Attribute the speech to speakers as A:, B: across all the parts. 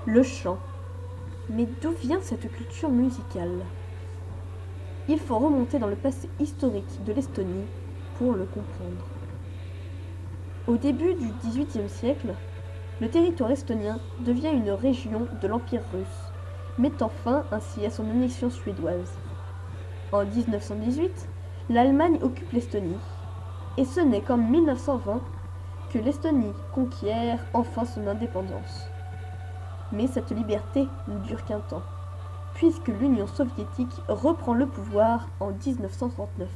A: Le chant. Mais d'où vient cette culture musicale? Il faut remonter dans le passé historique de l'Estonie pour le comprendre. Au début du XVIIIe siècle, le territoire estonien devient une région de l'Empire russe, mettant fin ainsi à son annexion suédoise. En 1918, l'Allemagne occupe l'Estonie, et ce n'est qu'en 1920 que l'Estonie conquiert enfin son indépendance. Mais cette liberté ne dure qu'un temps, puisque l'Union soviétique reprend le pouvoir en 1939.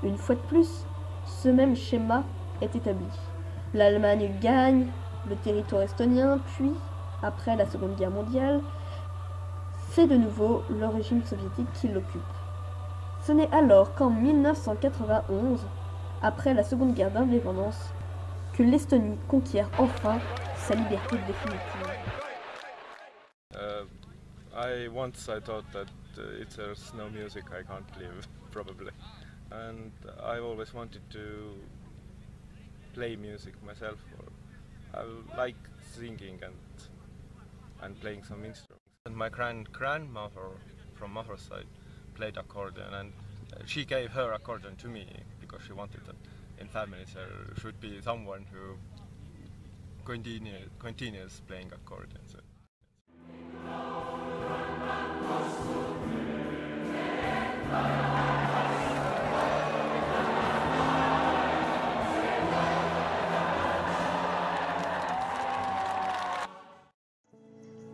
A: Une fois de plus, ce même schéma est établi. L'Allemagne gagne le territoire estonien, puis, après la Seconde Guerre mondiale, c'est de nouveau le régime soviétique qui l'occupe. Ce n'est alors qu'en 1991, après la Seconde Guerre d'indépendance, que l'Estonie conquiert enfin sa liberté définitive.
B: I thought that if there's no music I can't live, probably. And I always wanted to play music myself. I like singing and playing some instruments. And my grandmother from mother's side played accordion, and she gave her accordion to me because she wanted that in families there should be someone who continues playing accordion. So.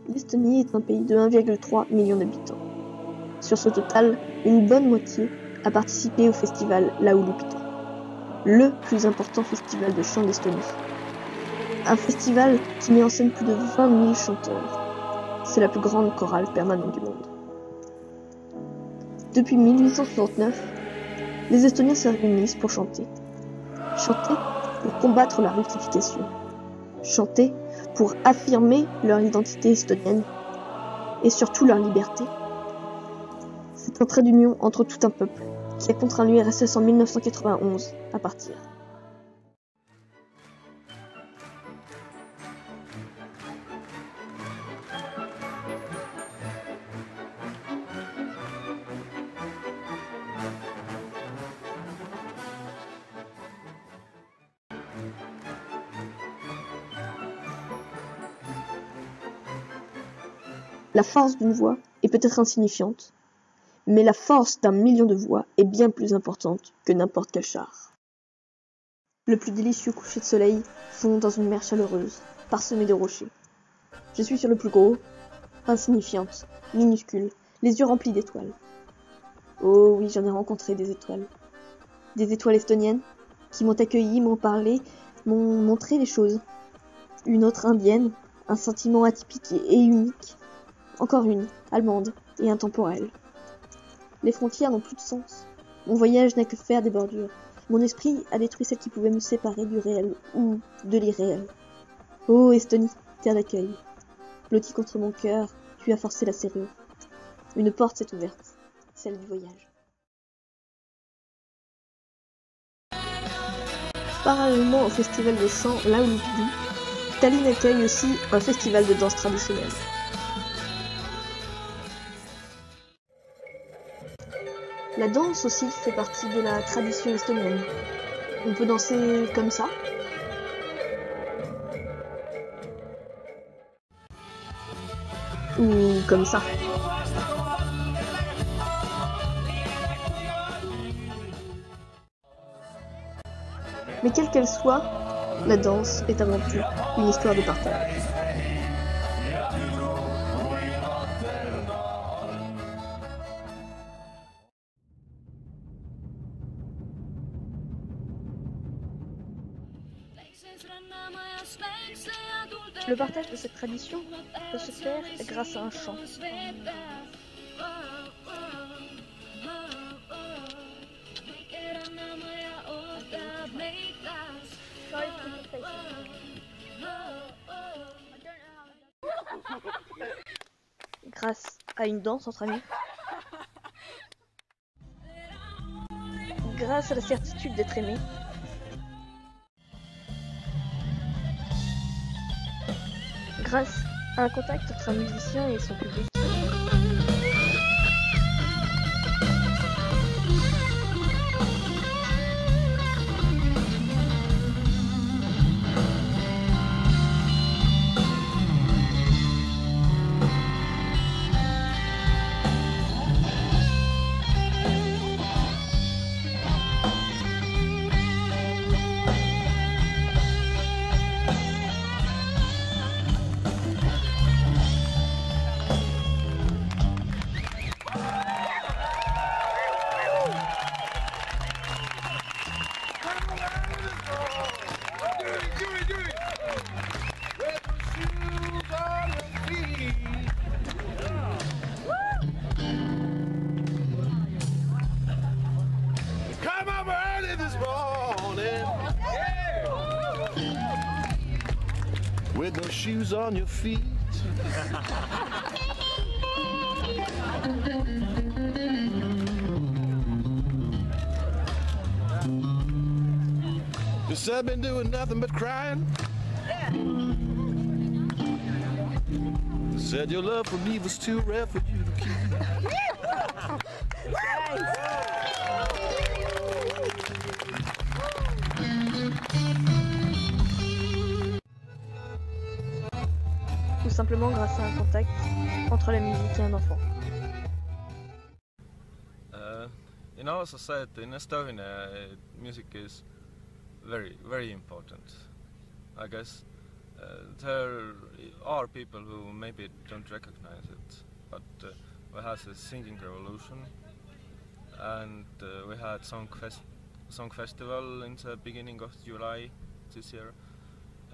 A: L'Estonie est un pays de 1,3 million d'habitants. Sur ce total, une bonne moitié a participé au festival Laulupito, le plus important festival de chant d'Estonie. Un festival qui met en scène plus de 20 000 chanteurs. C'est la plus grande chorale permanente du monde. Depuis 1869, les Estoniens se réunissent pour chanter. Chanter pour combattre la russification. Chanter pour affirmer leur identité estonienne et surtout leur liberté. C'est un trait d'union entre tout un peuple qui a contraint l'URSS en 1991 à partir. La force d'une voix est peut-être insignifiante, mais la force d'un million de voix est bien plus importante que n'importe quel char. Le plus délicieux coucher de soleil fond dans une mer chaleureuse, parsemée de rochers. Je suis sur le plus gros, insignifiante, minuscule, les yeux remplis d'étoiles. Oh oui, j'en ai rencontré des étoiles. Des étoiles estoniennes qui m'ont accueilli, m'ont parlé, m'ont montré des choses. Une autre indienne, un sentiment atypique et unique. Encore une, allemande et intemporelle. Les frontières n'ont plus de sens. Mon voyage n'a que faire des bordures. Mon esprit a détruit celles qui pouvaient me séparer du réel ou de l'irréel. Oh Estonie, terre d'accueil. Blottie contre mon cœur, tu as forcé la serrure. Une porte s'est ouverte, celle du voyage. Parallèlement au festival de chant Laulupidi, Tallinn accueille aussi un festival de danse traditionnelle. La danse aussi fait partie de la tradition estonienne. On peut danser comme ça. Ou comme ça. Mais quelle qu'elle soit, la danse est avant tout une histoire de partage. Le partage de cette tradition peut se faire grâce à un chant. Grâce à une danse entre amis. Grâce à la certitude d'être aimé. Grâce
C: Un contact entre un musicien et son public.
D: With no shoes on your feet. You said I've been doing nothing but crying. You said your love for me was too rare for you to keep.
C: Ou simplement grâce à un contact entre la musique et un enfant.
B: In our society, in Estonia, music is very important. I guess there are people who maybe don't recognize it, but we had a singing revolution, and we had song festival in the beginning of July this year,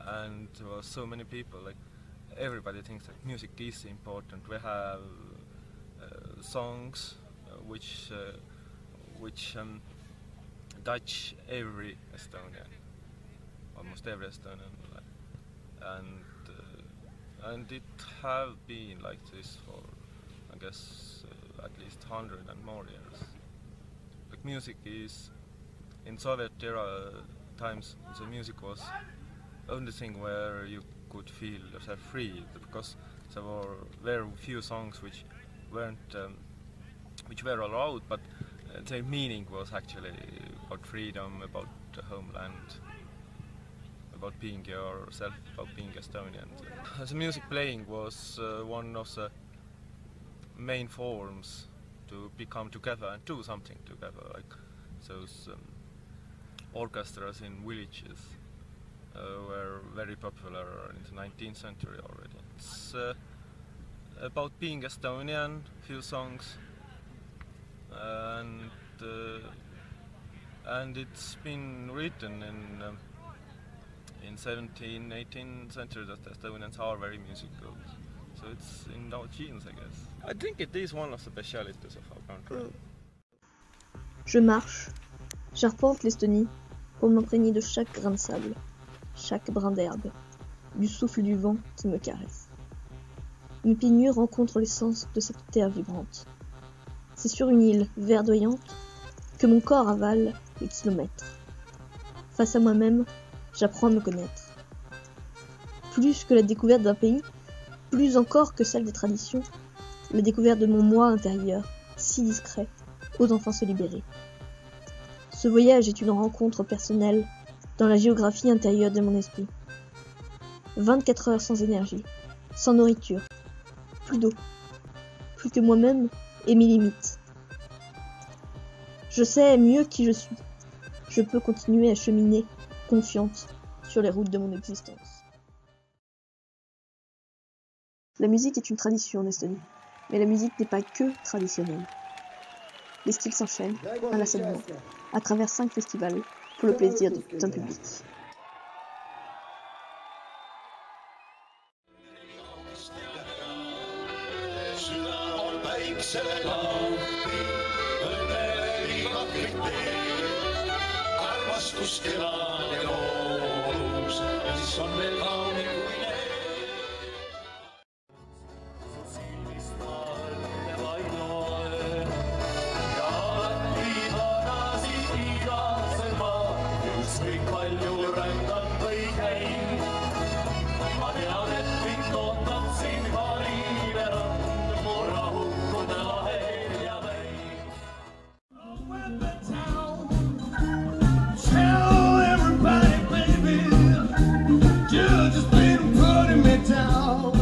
B: and there were so many people. Like everybody thinks that music is important. We have songs which touch every Estonian, almost every Estonian, and it have been like this for, I guess, at least 100 and more years. Like music is, in Soviet era times, the music was only thing where you could feel yourself free, because there were very few songs which were allowed, but their meaning was actually about freedom, about the homeland, about being yourself, about being Estonian. The music playing was one of the main forms to become together and do something together, like those orchestras in villages were very popular in the 19th century already. It's about being Estonian, few songs, and it's been written in 17th, 18th century that Estonians are very musical. So it's in our genes, I guess. I think it is one of the specialities of our country.
C: Je marche, j'arpente l'Estonie pour m'imprégner de chaque grain de sable, chaque brin d'herbe, du souffle du vent qui me caresse. Mes pieds nus rencontrent l'essence de cette terre vibrante. C'est sur une île verdoyante que mon corps avale les kilomètres. Face à moi-même, j'apprends à me connaître. Plus que la découverte d'un pays, plus encore que celle des traditions, la découverte de mon moi intérieur, si discret, aux enfants se libérer. Ce voyage est une rencontre personnelle dans la géographie intérieure de mon esprit. 24 heures sans énergie, sans nourriture, plus d'eau, plus que moi-même et mes limites. Je sais mieux qui je suis. Je peux continuer à cheminer, confiante, sur les routes de mon existence. La musique est une tradition en Estonie, mais la musique n'est pas que traditionnelle. Les styles s'enchaînent inlassablement à travers 5 festivals pour le plaisir d'un public.
E: Kõik palju rändan või käin, ma tean, et mind ootab Tell everybody, baby, you've just been putting me down.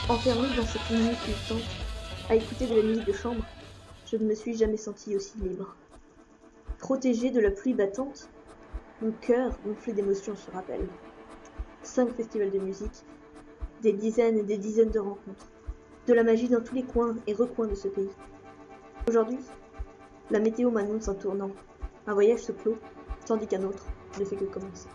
C: Enfermée dans cette nuit puissante, à écouter de la musique de chambre, je ne me suis jamais sentie aussi libre. Protégée de la pluie battante, mon cœur gonflé d'émotions se rappelle. 5 festivals de musique, des dizaines et des dizaines de rencontres, de la magie dans tous les coins et recoins de ce pays. Aujourd'hui, la météo m'annonce un tournant. Un voyage se clôt, tandis qu'un autre ne fait que commencer.